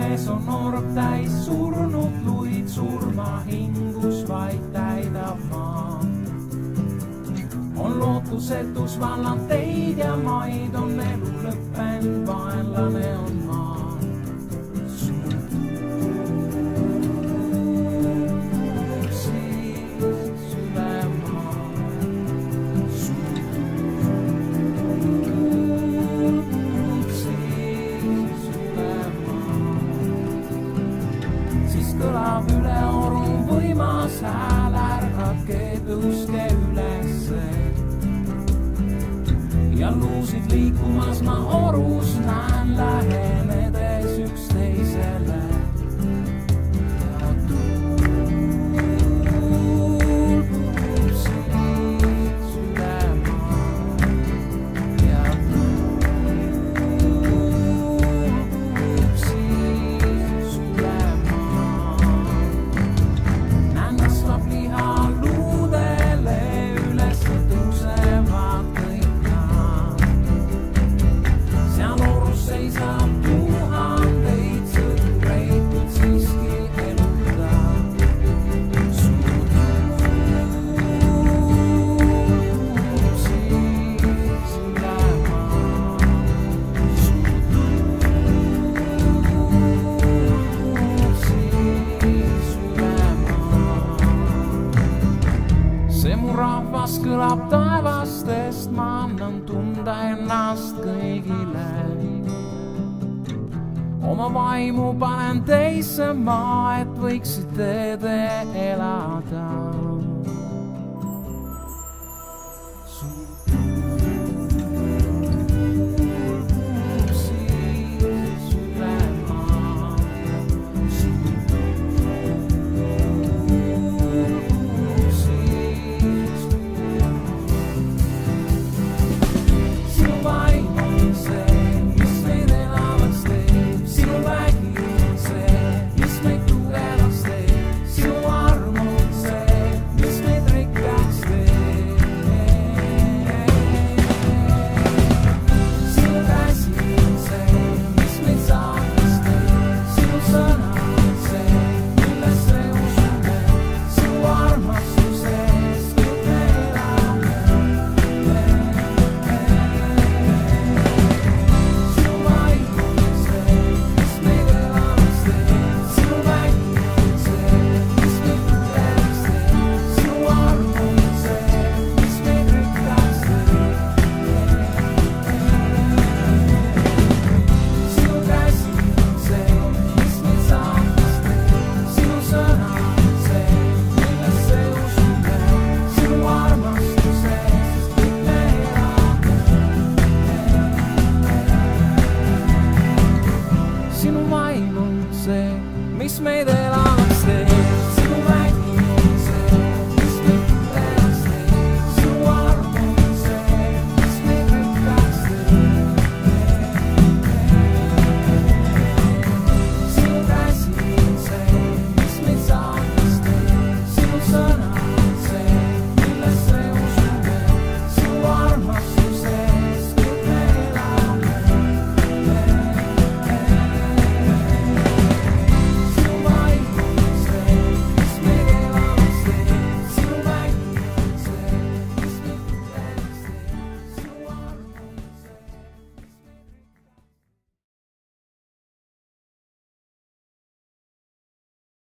ees on nurk täis surnud luid, surma hingus vaid täidab maa. On lootusetus vallan teid ja maid, on elu lõppenud, vaenlane on maa. Kõlab üle oru võimas hääl, ärgake, tõuske ülesse. Ja luusid liikumas ma orus näen lähenedes üksteisele. Ja tuul puhub siis üle maa. Ja tuul puhub siis üle maa. Liha luudele üles tõusevad kõik nad. Seal orus seisab tuhandeid sõdureid, kuid siiski eluta. Suur tuul puhub siis üle maa. Suur tuul puhub siis üle maa. See mu rahvas kõlab taevastest, ma annan tunda ennast kõigile. Oma vaimu panen teisse maa, et võiksite te elada. Sinu vaim on see, mis meid elab.